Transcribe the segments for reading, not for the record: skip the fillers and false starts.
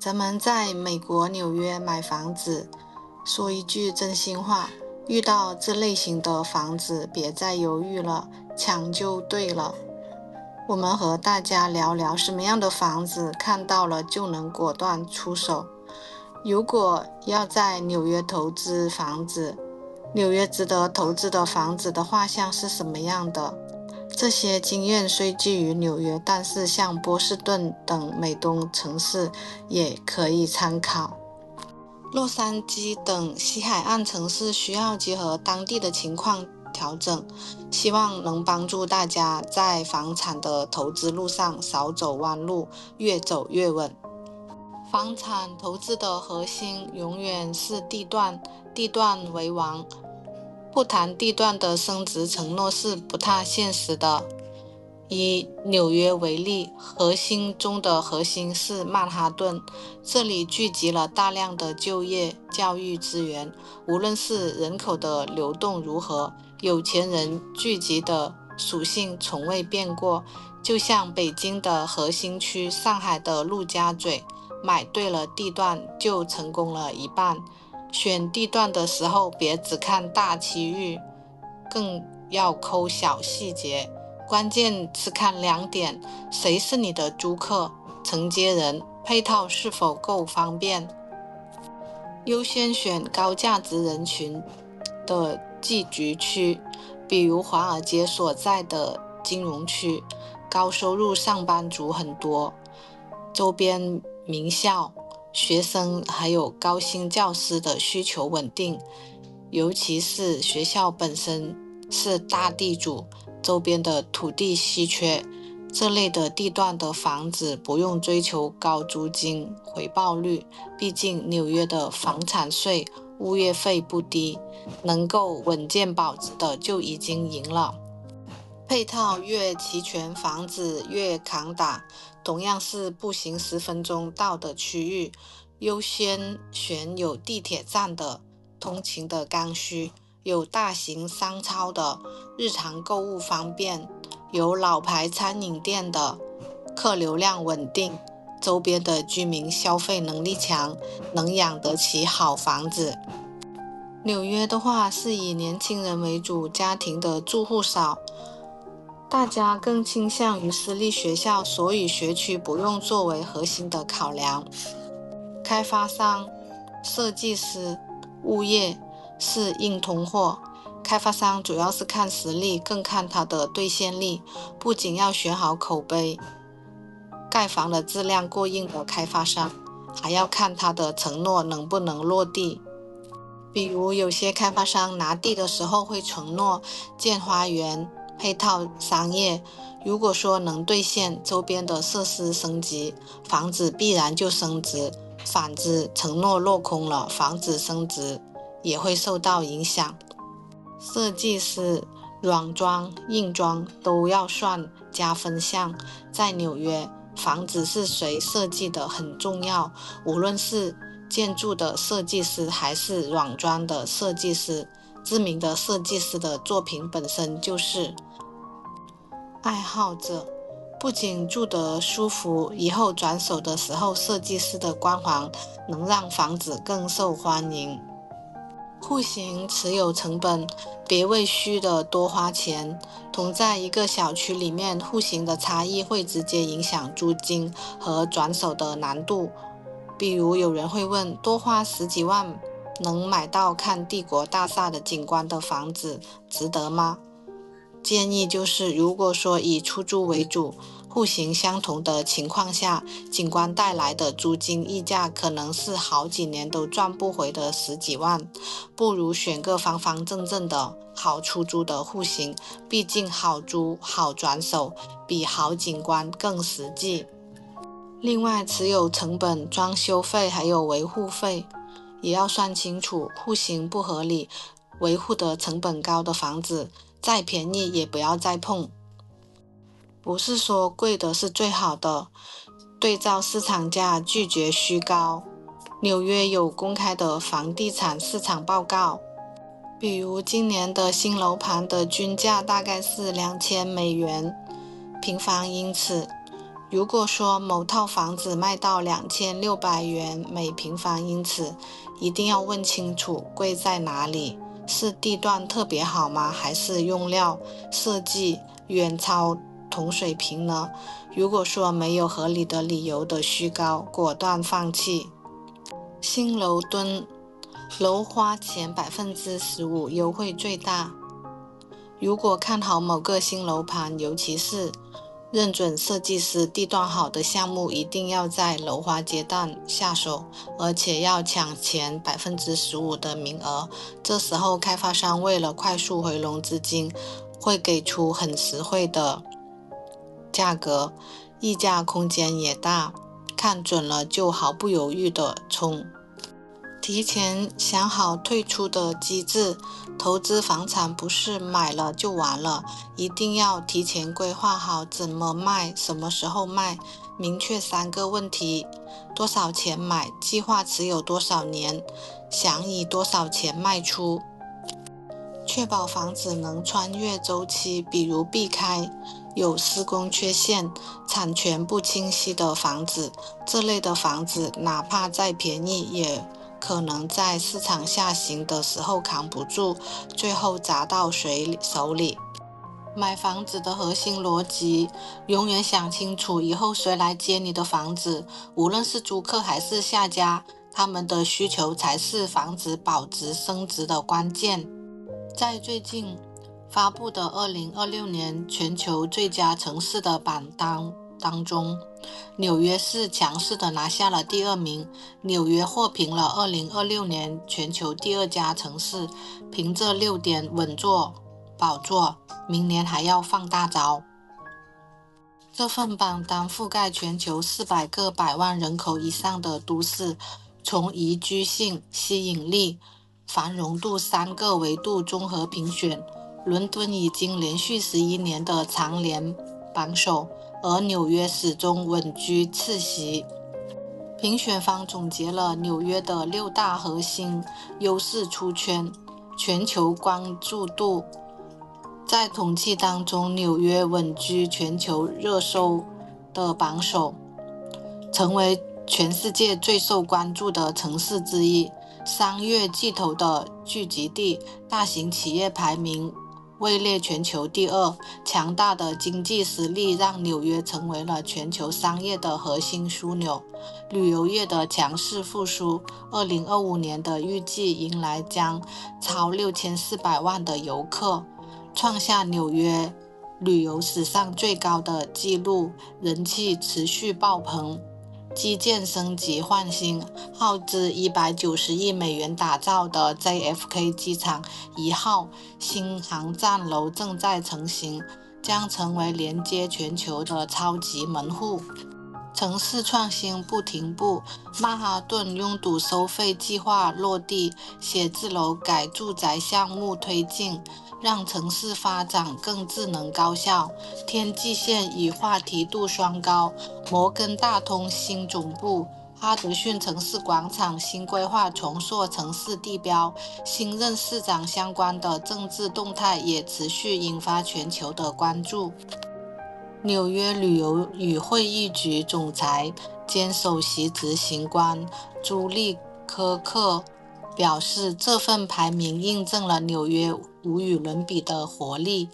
咱们在美国纽约买房子，说一句真心话，遇到这类型的房子，别再犹豫了，抢就对了。我们和大家聊聊什么样的房子看到了就能果断出手。如果要在纽约投资房子，纽约值得投资的房子的画像是什么样的？这些经验虽基于纽约，但是像波士顿等美东城市也可以参考。洛杉矶等西海岸城市需要结合当地的情况调整，希望能帮助大家在房产的投资路上少走弯路，越走越稳。房产投资的核心永远是地段，地段为王。不谈地段的升值承诺是不太现实的。以纽约为例，核心中的核心是曼哈顿，这里聚集了大量的就业、教育资源，无论是人口的流动如何，有钱人聚集的属性从未变过。就像北京的核心区、上海的陆家嘴，买对了地段就成功了一半。选地段的时候，别只看大区域，更要抠小细节。关键是看2点：谁是你的租客、承接人，配套是否够方便。优先选高价值人群的聚集区，比如华尔街所在的金融区，高收入上班族很多，周边名校、学生还有高薪教师的需求稳定，尤其是学校本身是大地主，周边的土地稀缺，这类的地段的房子不用追求高租金回报率，毕竟纽约的房产税、物业费不低，能够稳健保值的就已经赢了。配套越齐全，房子越抗打。同样是步行10分钟到的区域，优先选有地铁站的，通勤的刚需，有大型商超的，日常购物方便，有老牌餐饮店的，客流量稳定，周边的居民消费能力强，能养得起好房子。纽约的话是以年轻人为主，家庭的住户少，大家更倾向于私立学校，所以学区不用作为核心的考量。开发商、设计师、物业是硬通货，开发商主要是看实力，更看它的兑现力，不仅要选好口碑、盖房的质量过硬的开发商，还要看他的承诺能不能落地。比如有些开发商拿地的时候会承诺建花园、配套商业，如果说能兑现，周边的设施升级，房子必然就升值。反之，承诺落空了，房子升值也会受到影响。设计师、软装、硬装都要算加分项。在纽约，房子是谁设计的很重要，无论是建筑的设计师还是软装的设计师，知名的设计师的作品本身就是爱好者，不仅住得舒服，以后转手的时候，设计师的光环能让房子更受欢迎。户型持有成本，别为虚的多花钱。同在一个小区里面，户型的差异会直接影响租金和转手的难度。比如有人会问，多花10几万能买到看帝国大厦的景观的房子，值得吗？建议就是，如果说以出租为主，户型相同的情况下，景观带来的租金溢价可能是好几年都赚不回的10几万，不如选个方方正正的好出租的户型，毕竟好租好转手比好景观更实际。另外，持有成本、装修费还有维护费也要算清楚，户型不合理、维护的成本高的房子，再便宜也不要再碰。不是说贵的是最好的，对照市场价，拒绝虚高。纽约有公开的房地产市场报告，比如今年的新楼盘的均价大概是$2000平方英尺，如果说某套房子卖到2600元每平方英尺，一定要问清楚贵在哪里，是地段特别好吗？还是用料设计远超同水平呢？如果说没有合理的理由的虚高，果断放弃。新楼蹲楼花前15%优惠最大。如果看好某个新楼盘，尤其是认准设计师地段好的项目，一定要在楼花阶段下手，而且要抢前15%的名额。这时候开发商为了快速回笼资金，会给出很实惠的价格，溢价空间也大，看准了就毫不犹豫的冲。提前想好退出的机制，投资房产不是买了就完了，一定要提前规划好怎么卖，什么时候卖，明确3个问题：多少钱买，计划持有多少年，想以多少钱卖出。确保房子能穿越周期，比如避开有施工缺陷、产权不清晰的房子，这类的房子哪怕再便宜，也可能在市场下行的时候扛不住，最后砸到谁手里。买房子的核心逻辑，永远想清楚以后谁来接你的房子，无论是租客还是下家，他们的需求才是房子保值升值的关键。在最近发布的2026年全球最佳城市的榜单当中，纽约市强势的拿下了第2名，纽约获评了2026年全球第2佳城市，凭这6点稳坐宝座，明年还要放大招。这份榜单覆盖全球400个100万人口以上的都市，从宜居性、吸引力、繁荣度3个维度综合评选。伦敦已经连续11年的蝉联榜首，而纽约始终稳居次席。评选方总结了纽约的6大核心优势出圈，全球关注度。在统计当中，纽约稳居全球热搜的榜首，成为全世界最受关注的城市之一。商业巨头的聚集地，大型企业排名位列全球第2，强大的经济实力让纽约成为了全球商业的核心枢纽。旅游业的强势复苏，2025年的预计迎来将超6400万的游客，创下纽约旅游史上最高的纪录，人气持续爆棚。基建升级换新，耗资190亿美元打造的 JFK 机场1号新航站楼正在成型，将成为连接全球的超级门户。城市创新不停步，曼哈顿拥堵收费计划落地，写字楼改住宅项目推进，让城市发展更智能高效。天际线与话题度双高，摩根大通新总部，哈德逊城市广场新规划重塑城市地标，新任市长相关的政治动态也持续引发全球的关注。纽约旅游与会议局总裁兼首席执行官朱利科克表示，这份排名印证了纽约无与伦比的活力、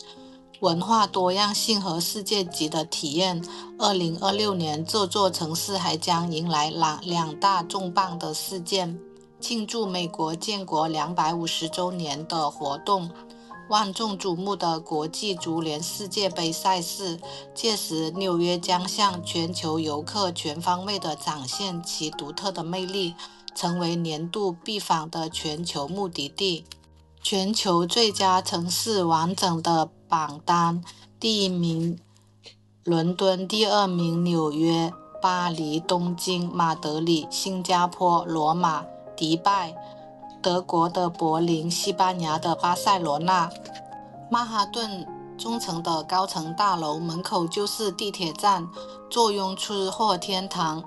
文化多样性和世界级的体验。2026年，这座城市还将迎来两大重磅的事件：庆祝美国建国250周年的活动，万众瞩目的国际足联世界杯赛事，届时纽约将向全球游客全方位地展现其独特的魅力，成为年度必访的全球目的地。全球最佳城市完整的榜单，第1名伦敦，第2名纽约、巴黎、东京、马德里、新加坡、罗马、迪拜，德国的柏林，西班牙的巴塞罗那。曼哈顿中层的高层大楼门口就是地铁站，坐拥吃货天堂，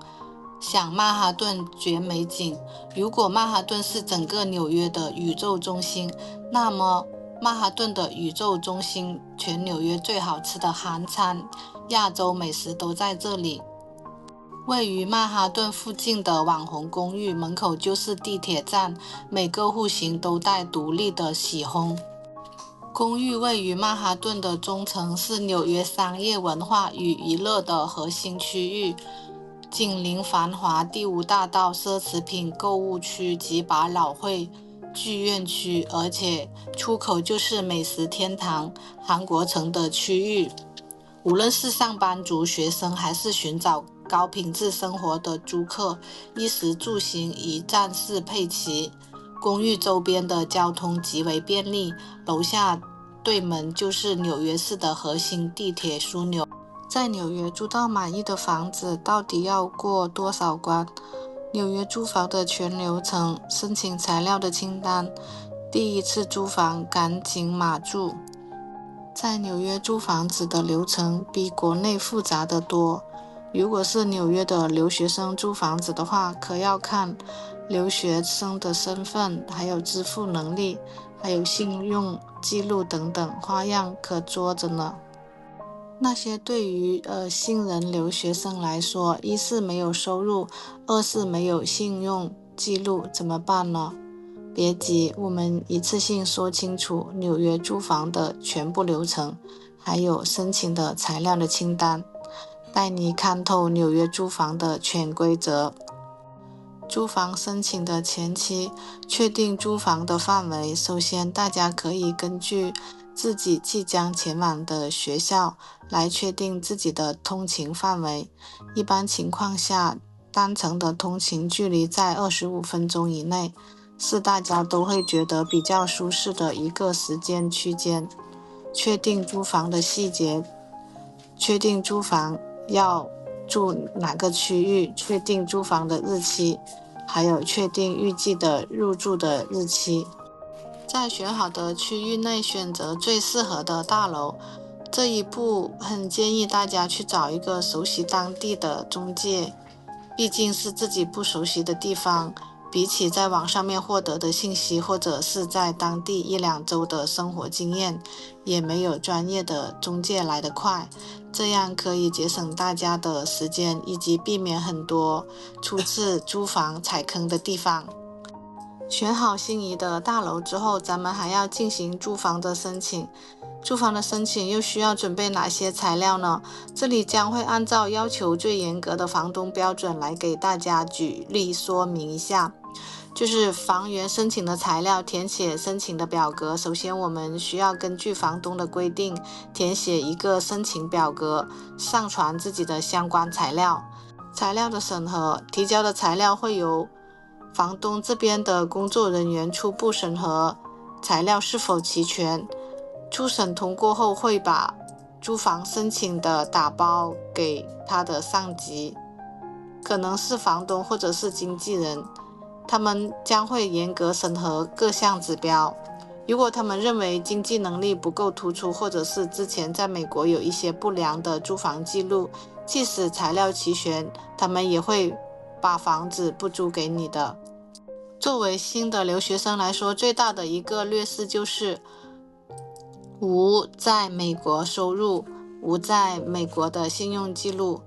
享曼哈顿绝美景。如果曼哈顿是整个纽约的宇宙中心，那么曼哈顿的宇宙中心，全纽约最好吃的韩餐亚洲美食都在这里。位于曼哈顿附近的网红公寓门口就是地铁站，每个户型都带独立的洗烘。公寓位于曼哈顿的中层，是纽约商业文化与娱乐的核心区域，紧邻繁华第5大道奢侈品购物区及百老汇剧院区，而且出口就是美食天堂韩国城的区域。无论是上班族、学生，还是寻找高品质生活的租客，衣食住行一站式配齐。公寓周边的交通极为便利，楼下对门就是纽约市的核心地铁枢纽。在纽约租到满意的房子，到底要过多少关？纽约租房的全流程，申请材料的清单，第一次租房赶紧码住。在纽约租房子的流程比国内复杂得多。如果是纽约的留学生租房子的话，可要看留学生的身份，还有支付能力，还有信用记录等等，花样可多着呢。那些对于新人留学生来说，一是没有收入，二是没有信用记录，怎么办呢？别急，我们一次性说清楚纽约租房的全部流程，还有申请的材料的清单，带你看透纽约租房的全规则。租房申请的前期，确定租房的范围。首先，大家可以根据自己即将前往的学校来确定自己的通勤范围。一般情况下，单程的通勤距离在25分钟以内，是大家都会觉得比较舒适的一个时间区间。确定租房的细节，确定租房要住哪个区域，确定租房的日期，还有确定预计的入住的日期。在选好的区域内选择最适合的大楼，这一步很建议大家去找一个熟悉当地的中介，毕竟是自己不熟悉的地方，比起在网上面获得的信息，或者是在当地1-2周的生活经验，也没有专业的中介来得快。这样可以节省大家的时间，以及避免很多初次租房踩坑的地方。选好心仪的大楼之后，咱们还要进行租房的申请。租房的申请又需要准备哪些材料呢？这里将会按照要求最严格的房东标准来给大家举例说明一下。就是房源申请的材料，填写申请的表格。首先我们需要根据房东的规定填写一个申请表格，上传自己的相关材料。材料的审核，提交的材料会由房东这边的工作人员初步审核材料是否齐全，初审通过后会把租房申请的打包给他的上级，可能是房东或者是经纪人，他们将会严格审核各项指标。如果他们认为经济能力不够突出，或者是之前在美国有一些不良的租房记录，即使材料齐全，他们也会把房子不租给你的。作为新的留学生来说，最大的一个劣势就是无在美国收入，无在美国的信用记录，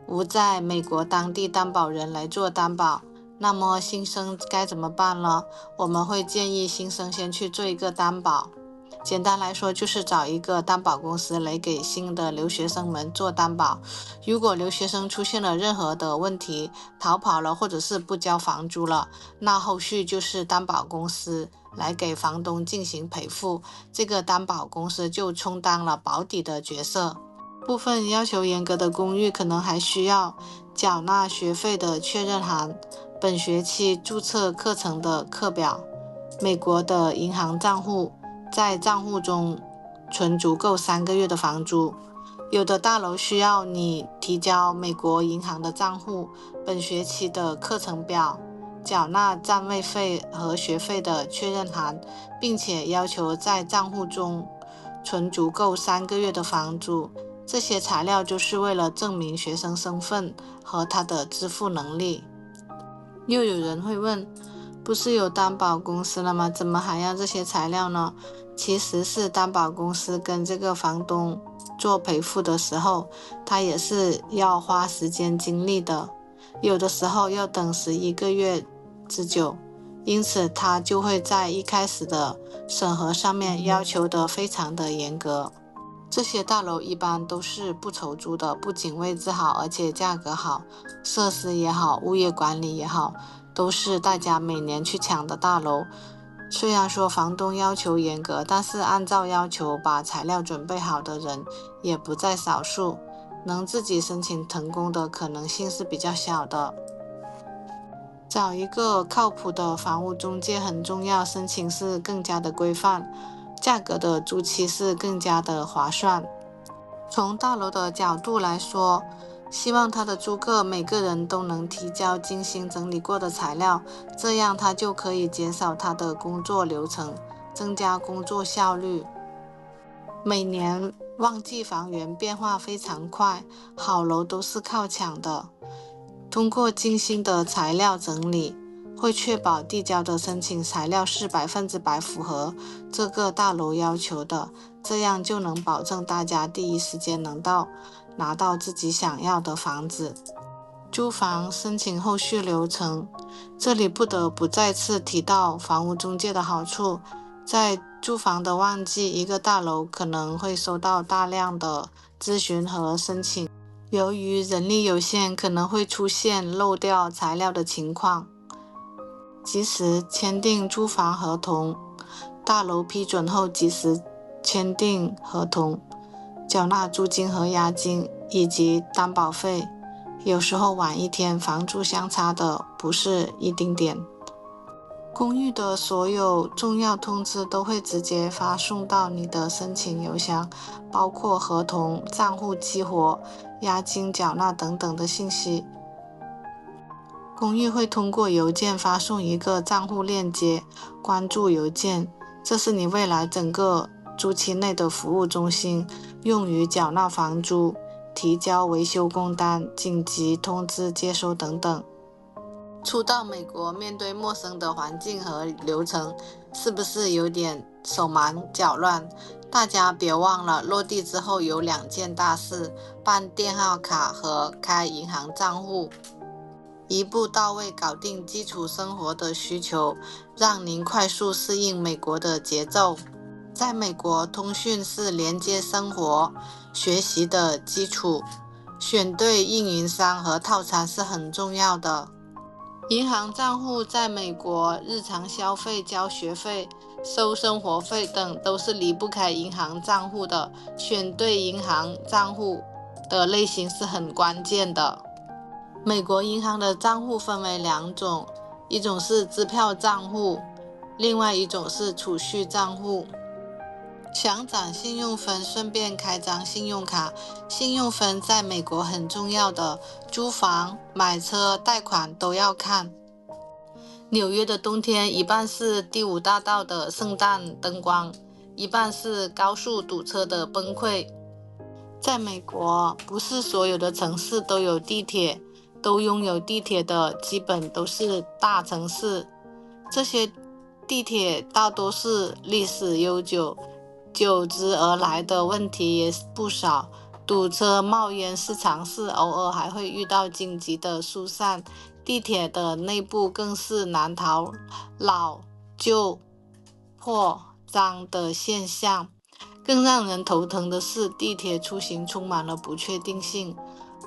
无在美国当地担保人来做担保。那么新生该怎么办呢？我们会建议新生先去做一个担保。简单来说，就是找一个担保公司来给新的留学生们做担保。如果留学生出现了任何的问题，逃跑了或者是不交房租了，那后续就是担保公司来给房东进行赔付，这个担保公司就充当了保底的角色。部分要求严格的公寓可能还需要缴纳学费的确认函、本学期注册课程的课表、美国的银行账户，在账户中存足够3个月的房租。有的大楼需要你提交美国银行的账户、本学期的课程表、缴纳占位费和学费的确认函，并且要求在账户中存足够3个月的房租。这些材料就是为了证明学生身份和他的支付能力。又有人会问，不是有担保公司了吗？怎么还要这些材料呢？其实是担保公司跟这个房东做陪护的时候，他也是要花时间精力的，有的时候要等11个月之久，因此他就会在一开始的审核上面要求得非常的严格。这些大楼一般都是不愁租的，不仅位置好，而且价格好，设施也好，物业管理也好，都是大家每年去抢的大楼。虽然说房东要求严格，但是按照要求把材料准备好的人也不在少数，能自己申请成功的可能性是比较小的。找一个靠谱的房屋中介很重要，申请是更加的规范，价格的租期是更加的划算。从大楼的角度来说，希望他的租客每个人都能提交精心整理过的材料，这样他就可以减少他的工作流程，增加工作效率。每年旺季房源变化非常快，好楼都是靠抢的。通过精心的材料整理，会确保递交的申请材料是100%符合这个大楼要求的，这样就能保证大家第一时间能拿到自己想要的房子。租房申请后续流程，这里不得不再次提到房屋中介的好处。在租房的旺季，一个大楼可能会收到大量的咨询和申请，由于人力有限，可能会出现漏掉材料的情况。及时签订租房合同，大楼批准后及时签订合同，缴纳租金和押金以及担保费，有时候晚一天，房租相差的不是一丁点。公寓的所有重要通知都会直接发送到你的申请邮箱，包括合同、账户激活、押金缴纳等等的信息。公寓会通过邮件发送一个账户链接，关注邮件，这是你未来整个租期内的服务中心，用于缴纳房租、提交维修工单、紧急通知接收等等。初到美国，面对陌生的环境和流程，是不是有点手忙脚乱？大家别忘了，落地之后有2件大事：办电话卡和开银行账户，一步到位搞定基础生活的需求，让您快速适应美国的节奏。在美国，通讯是连接生活、学习的基础，选对运营商和套餐是很重要的。银行账户在美国，日常消费、交学费、收生活费等都是离不开银行账户的，选对银行账户的类型是很关键的。美国银行的账户分为2种，一种是支票账户，另外一种是储蓄账户。想攒信用分，顺便开张信用卡。信用分在美国很重要的，租房、买车、贷款都要看。纽约的冬天，一半是第5大道的圣诞灯光，一半是高速堵车的崩溃。在美国，不是所有的城市都有地铁，都拥有地铁的基本都是大城市。这些地铁大多是历史悠久，久之而来的问题也不少，堵车冒烟是常事，偶尔还会遇到紧急的疏散。地铁的内部更是难逃老旧破脏的现象。更让人头疼的是，地铁出行充满了不确定性，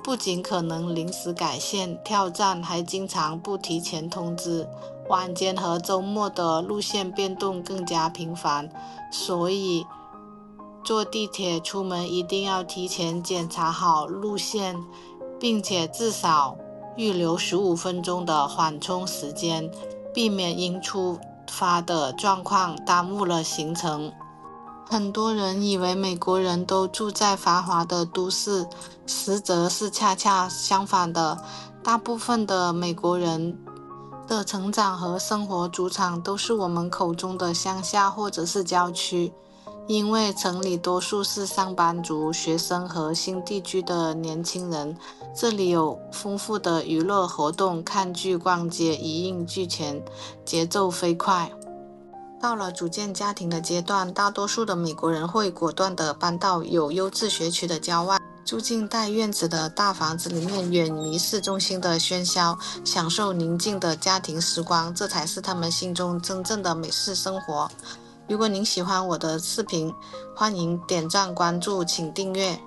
不仅可能临时改线跳站，还经常不提前通知，晚间和周末的路线变动更加频繁，所以坐地铁出门一定要提前检查好路线，并且至少预留15分钟的缓冲时间，避免因突发的状况耽误了行程。很多人以为美国人都住在繁华的都市，实则是恰恰相反的。大部分的美国人的成长和生活主场都是我们口中的乡下或者是郊区，因为城里多数是上班族、学生和新地居的年轻人，这里有丰富的娱乐活动，看剧、逛街一应俱全，节奏飞快。到了组建家庭的阶段，大多数的美国人会果断地搬到有优质学区的郊外，住进带院子的大房子里面，远离市中心的喧嚣，享受宁静的家庭时光，这才是他们心中真正的美式生活。如果您喜欢我的视频，欢迎点赞关注，请订阅。